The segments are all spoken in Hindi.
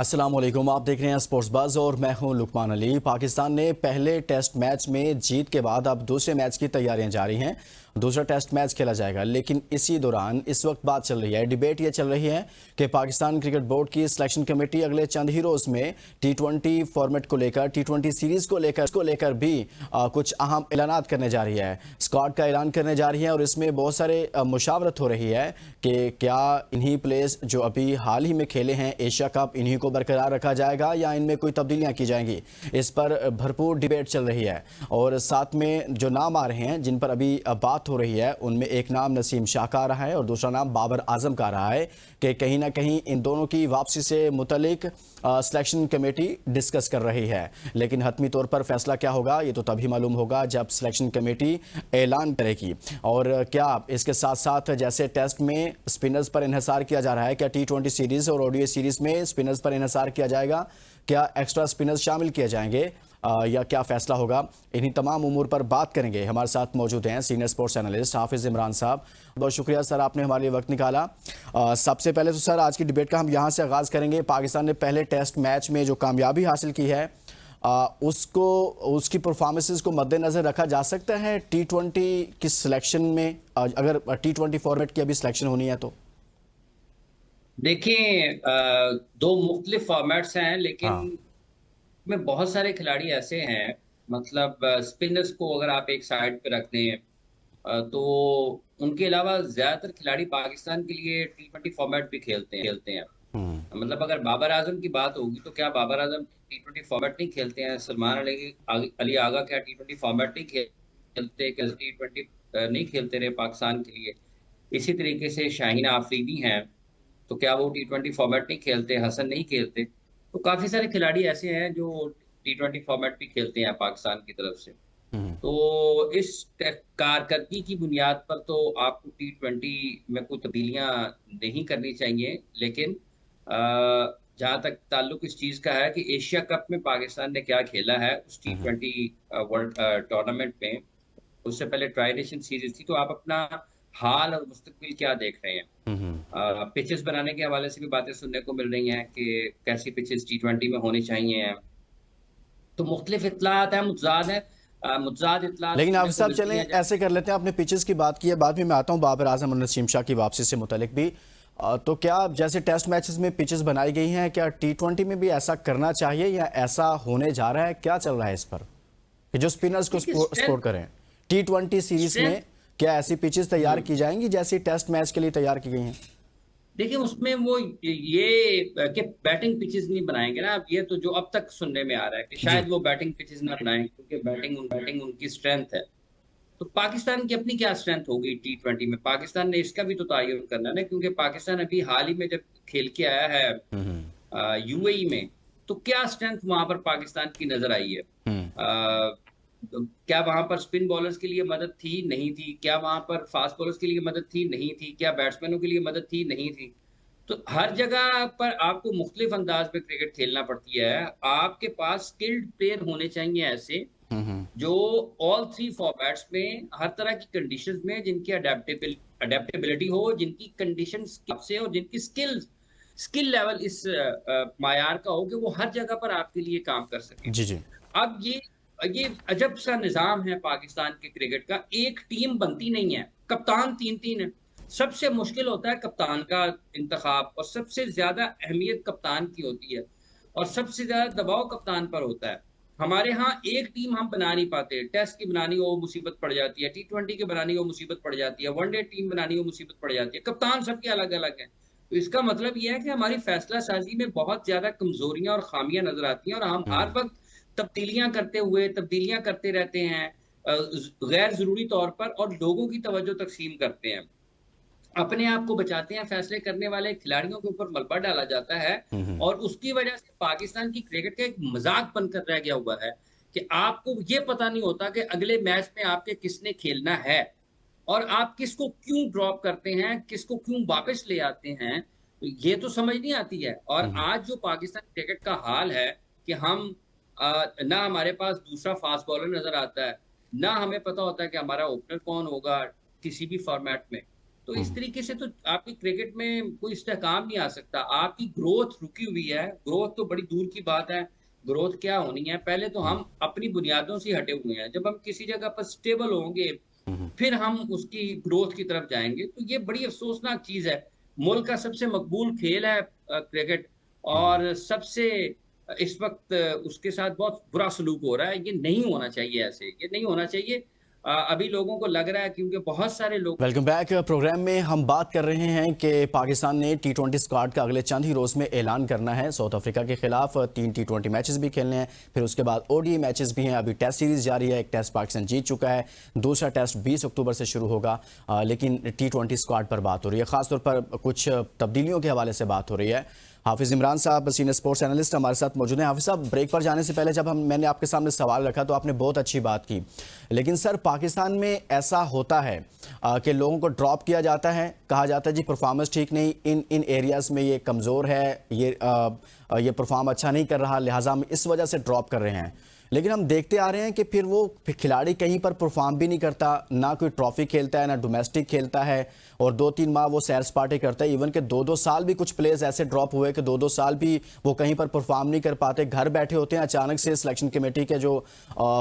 अस्सलाम वालेकुम, आप देख रहे हैं स्पोर्ट्स बज़ और मैं हूं लुकमान अली। पाकिस्तान ने पहले टेस्ट मैच में जीत के बाद अब दूसरे मैच की तैयारियां जारी हैं। दूसरा टेस्ट मैच खेला जाएगा, लेकिन इसी दौरान इस वक्त बात चल रही है, डिबेट ये चल रही है कि पाकिस्तान क्रिकेट बोर्ड की सिलेक्शन कमेटी अगले चंद ही रोज़ में T20 फॉर्मेट को लेकर, T20 सीरीज़ को लेकर भी कुछ अहम ऐलानात करने जा रही है। स्क्वाड का ऐलान करने जा रही है और इसमें बहुत सारे मुशावरत हो रही है कि क्या इन्हीं प्लेयर्स जो अभी हाल ही में खेले हैं एशिया कप, इन्हीं को बरकरार रखा जाएगा या इनमें कोई तब्दीलियां की जाएंगी। इस पर भरपूर डिबेट चल रही है और साथ में जो नाम आ रहे हैं जिन पर अभी बात हो रही है, उनमें एक नाम नसीम शाह का आ रहा है और दूसरा नाम बाबर आजम का आ रहा है कि कहीं ना कहीं इन दोनों की वापसी से मुतलिक सिलेक्शन कमेटी डिस्कस कर रही है। लेकिन हतमी तौर पर फैसला क्या होगा ये तो तभी मालूम होगा जब सिलेक्शन कमेटी ऐलान करेगी। और क्या इसके साथ साथ जैसे टेस्ट में स्पिनर्स पर इन्हिसार किया जा रहा है, क्या T20 सीरीज़ और ODI सीरीज़ में स्पिनर्स पर इन्हिसार किया जाएगा, क्या एक्स्ट्रा स्पिनर्स शामिल किए जाएंगे या क्या फैसला होगा, इन्हीं तमाम उमूर पर बात करेंगे। हमारे साथ मौजूद हैं सीनियर स्पोर्ट्स एनालिस्ट हाफिज़ इमरान साहब। बहुत शुक्रिया सर, आपने हमारे लिए वक्त निकाला। सबसे पहले तो सर आज की डिबेट का हम यहाँ से आगाज़ करेंगे। पाकिस्तान ने पहले टेस्ट मैच में जो कामयाबी हासिल की है उसकी परफॉर्मेंसेस को मद्देनज़र रखा जा सकता है T20 की सिलेक्शन में, अगर T20 फॉर्मेट की अभी सिलेक्शन होनी है तो? देखिए, दो मुख्तलिफ फॉर्मेट्स हैं, लेकिन हाँ। में बहुत सारे खिलाड़ी ऐसे हैं। मतलब स्पिनर्स को अगर आप एक साइड पे रख दें, तो उनके अलावा ज़्यादातर खिलाड़ी पाकिस्तान के लिए T20 फॉर्मेट भी खेलते हैं। हम्म। मतलब अगर बाबर आजम की बात होगी तो क्या बाबर आजम T20 फॉर्मेट नहीं खेलते हैं? सलमान अली आगा क्या T20 फॉर्मेट नहीं खेलते? क्या T20 नहीं खेलते रहे पाकिस्तान के लिए? इसी तरीके से शाहीन आफरीदी हैं, तो क्या वो T20 फॉर्मेट नहीं खेलते? हसन नहीं खेलते? तो काफ़ी सारे खिलाड़ी ऐसे हैं जो T20 फॉर्मेट भी खेलते हैं पाकिस्तान की तरफ से। हम्म। तो इस कारकर्दगी की बुनियाद पर तो आपको T20 में कोई तब्दीलियां नहीं करनी चाहिए। लेकिन जहाँ तक ताल्लुक इस चीज़ का है कि एशिया कप में पाकिस्तान ने क्या खेला है उस हम्म। T20 वर्ल्ड टूर्नामेंट में, उससे पहले ट्राई नेशन सीरीज थी, तो आप अपना हाल और मुस्तकबिल क्या देख रहे हैं? हम्म। पिचेस बनाने के हवाले से भी बातें सुनने को मिल रही हैं कि कैसी पिचेस T20 में होनी चाहिए। तो मुख्तलिफ इत्तलात हैं, मुतज़ाद इत्तलात लेकिन आप सुनने को साहब मिलती चलें हैं। ऐसे कर लेते हैं, आपने पिचेस की बात की है, बाद में मैं आता हूँ बाबर आजम और नसीम शाह की वापसी से मुतलिक भी। तो क्या जैसे टेस्ट मैचेस में पिचेस बनाई गई हैं, क्या T20 में भी ऐसा करना चाहिए या ऐसा होने जा रहा है? क्या चल रहा है इस पर कि जो स्पिनर्स को देखिए, सपोर्ट करें? T20 सीरीज स्ट्रेंथ में क्या ऐसी पिचेस तैयार हम्म की जाएंगी जैसी टेस्ट मैच के लिए तैयार की गई हैं? देखिए, उसमें वो ये कि बैटिंग पिचेस नहीं बनाएंगे ना। अब ये तो जो अब तक सुनने में आ रहा है कि जी। शायद वो बैटिंग पिचेस ना बनाएं, क्योंकि बैटिंग उनकी स्ट्रेंथ है। तो पाकिस्तान की अपनी क्या स्ट्रेंथ होगी T20 में? पाकिस्तान ने इसका भी तो तयन करना है ना, क्योंकि पाकिस्तान अभी हाल ही में जब खेल के आया है हम्म। UAE में, तो क्या स्ट्रेंथ वहां पर पाकिस्तान की नजर आई है? हम्म। क्या वहां पर स्पिन बॉलर्स के लिए मदद थी? नहीं थी। क्या वहां पर फास्ट बॉलर्स के लिए मदद थी? नहीं थी। क्या बैट्समैनों के लिए मदद थी? नहीं थी। तो हर जगह पर आपको मुख्तलिफ अंदाज में क्रिकेट खेलना पड़ती है। आपके पास स्किल्ड प्लेयर होने चाहिए ऐसे, हम्म। जो ऑल थ्री फॉर्मेट्स में हर तरह की कंडीशंस में जिनकी अडेप्टेबिलिटी हो, जिनकी कंडीशंस से और जिनकी स्किल लेवल इस मायार का हो कि वो हर जगह पर आपके लिए काम कर सके। जी जी। अब ये अजब सा निजाम है पाकिस्तान के क्रिकेट का। एक टीम बनती नहीं है, कप्तान 3-3 है। सबसे मुश्किल होता है कप्तान का इंतखाब, और सबसे ज्यादा अहमियत कप्तान की होती है, और सबसे ज्यादा दबाव कप्तान पर होता है। हमारे यहाँ एक टीम हम बना नहीं पाते। टेस्ट की बनानी हो मुसीबत पड़ जाती है, T20 की बनानी हो मुसीबत पड़ जाती है, वनडे टीम बनानी हो मुसीबत पड़ जाती है। कप्तान सबके अलग अलग हैं। तो इसका मतलब यह है कि हमारी फैसला साजी में बहुत ज्यादा कमजोरियां और खामियां नजर आती हैं, और हम हर हम्म। वक्त तब्दीलियां करते रहते हैं गैर जरूरी तौर पर, और लोगों की तवज्जो तकसीम करते हैं, अपने आप को बचाते हैं। फैसले करने वाले खिलाड़ियों के ऊपर मलबा डाला जाता है, हम्म। और उसकी वजह से पाकिस्तान की क्रिकेट का एक मजाक बनकर रह गया हुआ है कि आपको ये पता नहीं होता कि अगले मैच में आपके किसने खेलना है, और आप किसको क्यों ड्रॉप करते हैं, किसको क्यों वापस ले आते हैं। तो ये तो समझ नहीं आती है। और हम्म। आज जो पाकिस्तान क्रिकेट का हाल है कि हम ना हमारे पास दूसरा फास्ट बॉलर नजर आता है, ना हमें पता होता है कि हमारा ओपनर कौन होगा किसी भी फॉर्मेट में। तो इस तरीके से तो आपकी क्रिकेट में कोई इस्तेहकाम नहीं आ सकता। आपकी ग्रोथ रुकी हुई है, ग्रोथ तो बड़ी दूर की बात है। ग्रोथ क्या होनी है, पहले तो हम अपनी बुनियादों से हटे हुए हैं। जब हम किसी जगह पर स्टेबल होंगे, फिर हम उसकी ग्रोथ की तरफ जाएंगे। तो ये बड़ी अफसोसनाक चीज है। मुल्क का सबसे मकबूल खेल है क्रिकेट, और सबसे इस वक्त उसके साथ बहुत बुरा सलूक हो रहा है। ये नहीं होना चाहिए, ऐसे ये नहीं होना चाहिए। अभी लोगों को लग रहा है, क्योंकि बहुत सारे लोग। Welcome back. प्रोग्राम में हम बात कर रहे हैं कि पाकिस्तान ने T20 स्क्वाड का अगले चंद ही रोज में ऐलान करना है। साउथ अफ्रीका के खिलाफ 3 T20 मैचेस भी खेलने हैं, फिर उसके बाद ODI मैचेस भी हैं। अभी टेस्ट सीरीज जारी है, एक टेस्ट पाकिस्तान जीत चुका है, दूसरा टेस्ट 20 अक्टूबर से शुरू होगा। लेकिन T20 स्क्वाड पर बात हो रही है, खासतौर पर कुछ तब्दीलियों के हवाले से बात हो रही है। हाफिज इमरान साहब सीनियर स्पोर्ट्स एनालिस्ट हमारे साथ मौजूद हैं। हाफिज साहब, ब्रेक पर जाने से पहले जब मैंने आपके सामने सवाल रखा तो आपने बहुत अच्छी बात की, लेकिन सर पाकिस्तान में ऐसा होता है कि लोगों को ड्रॉप किया जाता है, कहा जाता है जी परफॉर्मेंस ठीक नहीं, इन एरियाज़ में ये कमज़ोर है, ये परफॉर्म अच्छा नहीं कर रहा, लिहाजा हम इस वजह से ड्रॉप कर रहे हैं। लेकिन हम देखते आ रहे हैं कि फिर वो खिलाड़ी कहीं पर परफॉर्म भी नहीं करता, ना कोई ट्रॉफी खेलता है, ना डोमेस्टिक खेलता है, और 2-3 माह वो सैर सपाटे करता है। इवन के 2-2 साल भी कुछ प्लेयर्स ऐसे ड्रॉप हुए कि 2-2 साल भी वो कहीं पर परफॉर्म नहीं कर पाते, घर बैठे होते हैं, अचानक से सिलेक्शन कमेटी के जो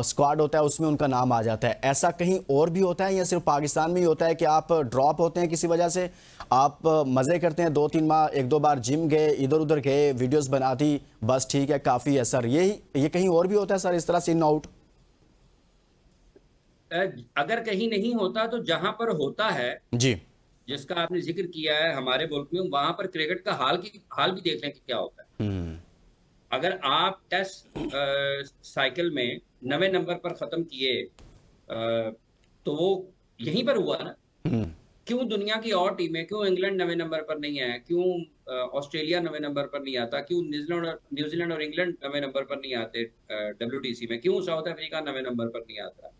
स्क्वाड होता है उसमें उनका नाम आ जाता है। ऐसा कहीं और भी होता है या सिर्फ पाकिस्तान में ही होता है कि आप ड्रॉप होते हैं किसी वजह से, आप मज़े करते हैं 2-3 माह, 1-2 बार जिम गए, इधर उधर गए, वीडियोज़ बना दी, बस ठीक है काफ़ी है सर, ये कहीं और भी होता है सर इस तरह से इन आउट? अगर कहीं नहीं होता तो जहां पर होता है, जी। जिसका आपने जिक्र किया है हमारे मुल्क में, वहां पर क्रिकेट का हाल भी देख लें कि क्या होता है। अगर आप टेस्ट साइकिल में 9वें नंबर पर खत्म किए, तो वो यहीं पर हुआ ना। क्यों दुनिया की और टीमें, क्यों इंग्लैंड 9वें नंबर पर नहीं है, क्यों ऑस्ट्रेलिया 9वें नंबर पर नहीं आता, क्यों न्यूजीलैंड और इंग्लैंड 9वें नंबर पर नहीं आते WTC में, क्यों साउथ अफ्रीका 9वें नंबर पर नहीं आता,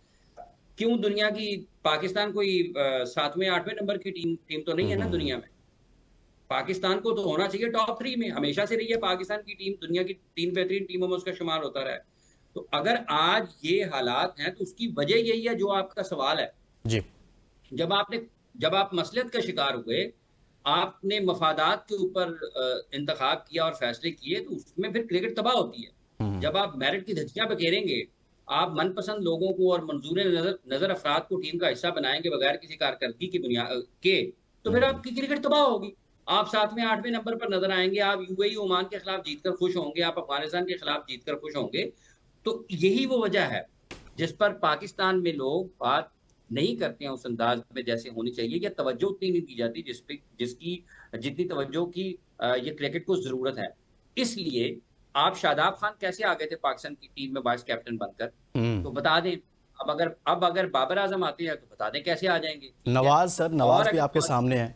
क्यों दुनिया की पाकिस्तान कोई 7वें 8वें नंबर की टीम तो नहीं है ना दुनिया में। पाकिस्तान को तो होना चाहिए टॉप 3 में, हमेशा से रही है पाकिस्तान की टीम, दुनिया की 3 बेहतरीन टीमों में उसका शुमार होता रहा है। तो अगर आज ये हालात हैं तो उसकी वजह यही है जो आपका सवाल है जी। जब आप मसलियत का शिकार हुए, आपने मफादात के ऊपर इंतखाब किया और फैसले किए, तो उसमें फिर क्रिकेट तबाह होती है। जब आप मेरिट की धज्जियां बखेरेंगे, आप मनपसंद लोगों को और मंजूर नजर अफराद को टीम का हिस्सा बनाएंगे बगैर किसी कारकर्दगी की बुनियाद के, तो फिर आपकी क्रिकेट तबाह होगी। आप 7वें 8वें नंबर पर नजर आएंगे, आप UAE ओमान के खिलाफ जीतकर खुश होंगे, आप अफगानिस्तान के खिलाफ जीतकर खुश होंगे। तो यही वो वजह है जिस पर पाकिस्तान में लोग बात नहीं करते हैं उस अंदाज में जैसे होनी चाहिए, या तवज्जो उतनी नहीं दी जाती जिसकी जितनी तवज्जो की ये क्रिकेट को जरूरत है। इसलिए आप शादाब खान कैसे आ गए थे पाकिस्तान की टीम में वाइस कैप्टन बनकर, तो बता दें। अब अगर बाबर आजम आते हैं तो बता दें कैसे आ जाएंगे। नवाज भी आपके सामने है,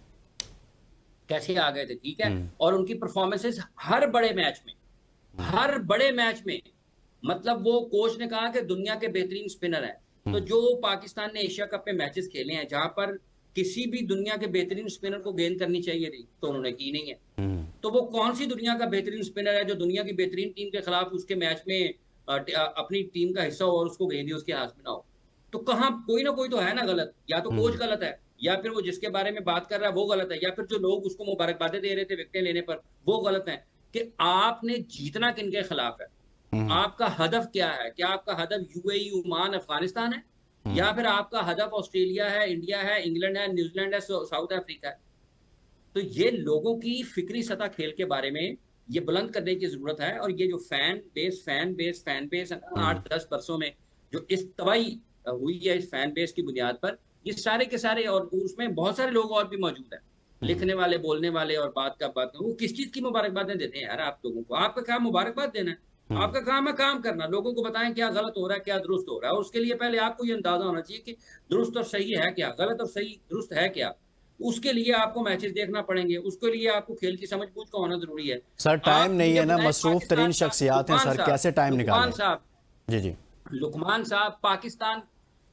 कैसे आ गए थे, ठीक है। और उनकी परफॉर्मेंसेस हर बड़े मैच में, मतलब वो कोच ने कहा कि दुनिया के बेहतरीन स्पिनर हैं। तो जो पाकिस्तान ने एशिया कप में मैचेस खेले हैं जहां पर किसी भी दुनिया के बेहतरीन स्पिनर को गेंद करनी चाहिए थी, तो उन्होंने की नहीं है। तो वो कौन सी दुनिया का बेहतरीन स्पिनर है जो दुनिया की बेहतरीन टीम के खिलाफ उसके मैच में अपनी टीम का हिस्सा हो और उसको गेंद ही उसके हाथ में ना हो? तो कहाँ कोई ना कोई तो है ना गलत, या तो कोच गलत है, या फिर वो जिसके बारे में बात कर रहा है वो गलत है, या फिर जो लोग उसको मुबारकबादें दे रहे थे विकेटें लेने पर वो गलत है। कि आपने जीतना किनके खिलाफ है, आपका हदफ क्या है? क्या आपका हदफ UAE ओमान अफगानिस्तान है, या फिर आपका हदफ ऑस्ट्रेलिया है, इंडिया है, इंग्लैंड है, न्यूजीलैंड है, साउथ अफ्रीका है? तो ये लोगों की फिक्री सतह खेल के बारे में ये बुलंद करने की जरूरत है। और ये जो फैन बेस है ना, 8-10 वर्षों में जो इस तबाही हुई है इस फैन बेस की बुनियाद पर, ये सारे के सारे, और उसमें बहुत सारे लोग और भी मौजूद हैं, लिखने वाले, बोलने वाले और बात वो किस चीज की मुबारकबादें देते हैं यार आप लोगों को? आपका काम मुबारकबाद देना है, आपका काम है काम करना, लोगों को बताएं क्या गलत हो रहा है क्या दुरुस्त हो रहा है। और उसके लिए पहले आपको ये अंदाजा होना चाहिए कि दुरुस्त और सही है क्या, गलत और सही दुरुस्त है क्या। उसके लिए आपको मैचेस देखना पड़ेंगे, उसके लिए आपको खेल की समझ बूझ का होना जरूरी है। सर टाइम नहीं है ना, मसरूफ तरीन शख्सियात हैं सर, कैसे टाइम निकालें? जी लुकमान साहब,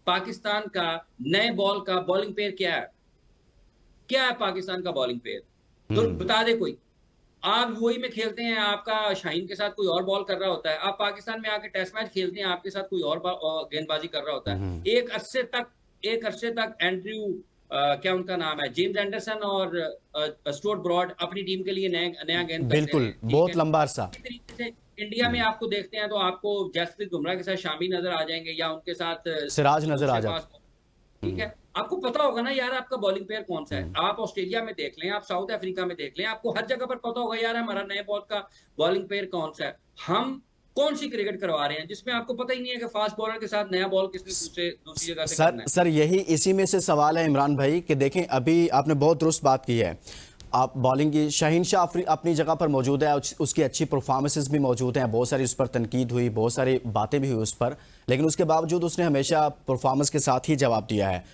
पाकिस्तान का नए बॉल का बॉलिंग पेयर क्या है पाकिस्तान का बॉलिंग पेयर? तो बता दे कोई। आप UAE में खेलते हैं, आपका शाहीन के साथ कोई और बॉल कर रहा होता है, आप पाकिस्तान में आके टेस्ट मैच खेलते हैं, आपके साथ कोई और गेंदबाजी कर रहा होता है। एक अरसे तक एंड्रयू क्या उनका नाम है, जेम्स एंडरसन और स्टुअर्ट ब्रॉड अपनी टीम के लिए नया गेंद करते बिल्कुल, रहे, ठीक बहुत है। लंबा अरसा। इसी तरीके से इंडिया में आपको देखते हैं तो आपको जसप्रीत बुमराह के साथ शामी नजर आ जाएंगे, या उनके साथ सिराज नजर आ दूसरे जाता। पास, ठीक है। आपको पता होगा ना यार आपका बॉलिंग पेयर कौन सा है। आप ऑस्ट्रेलिया में देख लें, आप साउथ अफ्रीका में देख लें, आपको हर जगह पर पता होगा यार हमारा नए बॉल का बॉलिंग पेयर कौन सा है। हम कौन सी क्रिकेट करवा रहे हैं जिसमें आपको पता ही नहीं है कि फास्ट बॉलर के साथ नया बॉल किसने दूसरी जगह से करना है। सर यही इसी में से सवाल है इमरान भाई कि देखें, अभी आपने बहुत दुरुस्त बात की है। आप बॉलिंग की शाहीन शाह अपनी जगह पर मौजूद है, उसकी अच्छी परफॉर्मेंसेस भी मौजूद हैं, बहुत सारी उस पर तनकीद हुई, बहुत सारी बातें भी हुई उस पर, लेकिन उसके बावजूद उसने हमेशा परफॉर्मेंस के साथ ही जवाब दिया है।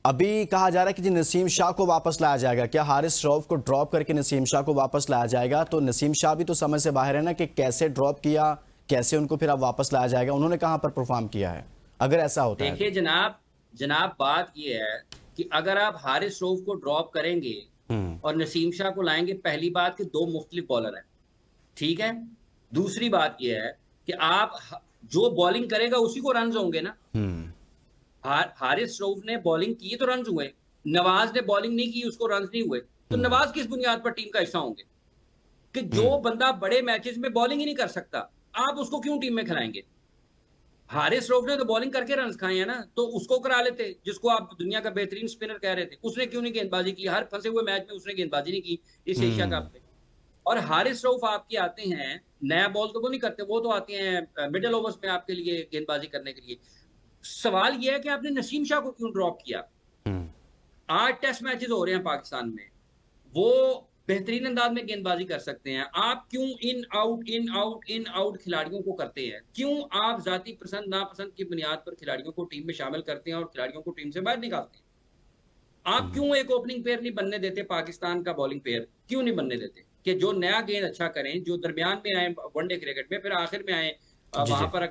अभी कहा जा रहा है कि जी नसीम शाह को वापस लाया जाएगा, क्या हारिस रऊफ को ड्रॉप करके नसीम शाह को वापस लाया जाएगा? तो नसीम शाह भी तो समझ से बाहर है ना कि कैसे ड्रॉप किया, कैसे उनको फिर अब वापस लाया जाएगा, उन्होंने कहां पर परफॉर्म किया है अगर ऐसा होता है? देखिए जनाब बात यह है कि अगर आप हारिस रऊफ को ड्रॉप करेंगे और नसीम शाह को लाएंगे, पहली बात कि दो मुख्तलिफ बॉलर हैं, ठीक है। दूसरी बात यह है कि आप जो बॉलिंग करेगा उसी को रन होंगे ना। हारिस रऊफ ने बॉलिंग की तो रन हुए, नवाज ने बॉलिंग नहीं की उसको रन नहीं हुए, तो नवाज किस बुनियाद पर टीम का हिस्सा होंगे? कि जो बंदा बड़े मैचेस में बॉलिंग ही नहीं कर सकता, आप उसको क्यों टीम में खिलाएंगे? हारिस रऊफ ने तो बॉलिंग करके रन खाए हैं ना, तो उसको करा लेते, जिसको आप दुनिया का बेहतरीन स्पिनर कह रहे थे। उसने क्यों नहीं गेंदबाजी की? हर फंसे हुए मैच में उसने गेंदबाजी नहीं की इस एशिया कप में। और हारिस रऊफ आपके आते हैं, नया बॉल तो वो नहीं करते, वो तो आते हैं मिडिल ओवर्स में आपके लिए गेंदबाजी करने के लिए। सवाल यह है कि आपने नसीम शाह को क्यों ड्रॉप किया? 8 टेस्ट मैचेस हो रहे हैं पाकिस्तान में, वो बेहतरीन अंदाज में गेंदबाजी कर सकते हैं। आप क्यों इन आउट खिलाड़ियों को करते हैं? क्यों आप जाती पसंद नापसंद की बुनियाद पर खिलाड़ियों को टीम में शामिल करते हैं और खिलाड़ियों को टीम से बाहर निकालते हैं? आप क्यों एक ओपनिंग पेयर नहीं बनने देते? पाकिस्तान का बॉलिंग पेयर क्यों नहीं बनने देते कि जो नया गेंद अच्छा करें, जो दरमियान में आए वनडे क्रिकेट में, फिर आखिर में आए जी वहां जी। पर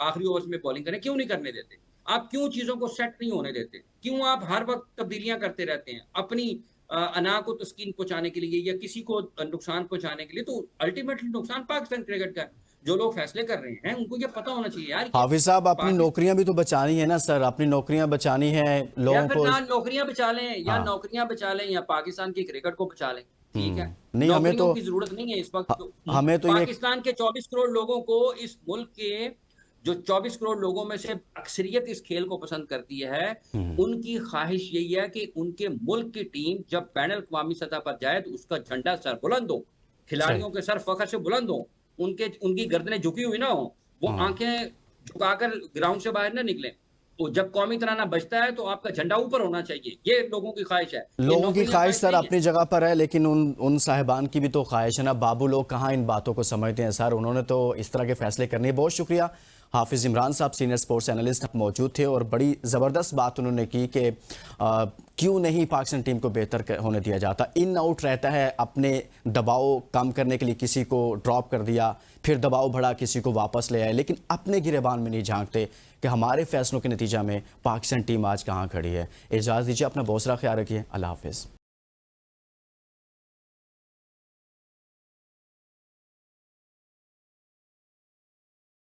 आखिरी ओवर्स में बॉलिंग करें? क्यों नहीं करने देते? आप क्यों चीजों को सेट नहीं होने देते? क्यों आप हर वक्त तब्दीलियां करते रहते हैं अपनी अना को तस्कीन पहुंचाने के लिए या किसी को नुकसान पहुंचाने के लिए? तो अल्टीमेटली नुकसान पाकिस्तान क्रिकेट का है। जो लोग फैसले कर रहे हैं उनको ये पता होना चाहिए यार कि हाफिज साहब, अपनी पाकिस्तान, नौकरियां भी तो बचानी है ना सर, अपनी नौकरियां बचानी है या लोगों फिर को। ना नौकरियां बचा लें, या हाँ। नौकरियां बचा लें या पाकिस्तान की क्रिकेट को बचा लें, ठीक है। नहीं, हमें नौकरियों तो की जरूरत नहीं है इस वक्त। हमें तो ये पाकिस्तान के 24 करोड़ लोगों को, इस मुल्क के जो 24 करोड़ लोगों में से अक्सरियत इस खेल को पसंद करती है, उनकी ख्वाहिश यही है कि उनके मुल्क की टीम जब बैन अल-अक़वामी सतह पर जाए तो उसका झंडा सर बुलंद हो, सही। खिलाड़ियों के सर फख्र से बुलंद हो, उनकी गर्दनें झुकी हुई ना हो, वो आंखें झुकाकर ग्राउंड से बाहर ना निकलें। तो जब कौमी तराना बजता है तो आपका झंडा ऊपर होना चाहिए। ये लोगों की ख्वाहिश है, ये लोगों की नौकरियां ख्वाहिश ख्वाहिश सर नहीं है। अपनी जगह पर है, लेकिन उन साहिबान की भी तो ख्वाहिश है ना। बाबू लोग कहाँ इन बातों को समझते हैं सर, उन्होंने तो इस तरह के फैसले करने हैं। बहुत शुक्रिया हाफिज इमरान साहब, सीनियर स्पोर्ट्स एनालिस्ट मौजूद थे और बड़ी ज़बरदस्त बात उन्होंने की कि क्यों नहीं पाकिस्तान टीम को बेहतर होने दिया जाता। इन आउट रहता है, अपने दबाव कम करने के लिए किसी को ड्रॉप कर दिया, फिर दबाव बढ़ा किसी को वापस ले आए, लेकिन अपने गिरेबान में नहीं झांकते कि हमारे फैसलों के नतीजा में पाकिस्तान टीम आज कहाँ खड़ी है। इजाज़त दीजिए, अपना बहुत सारा ख्याल रखिए। अल्लाह हाफिज़।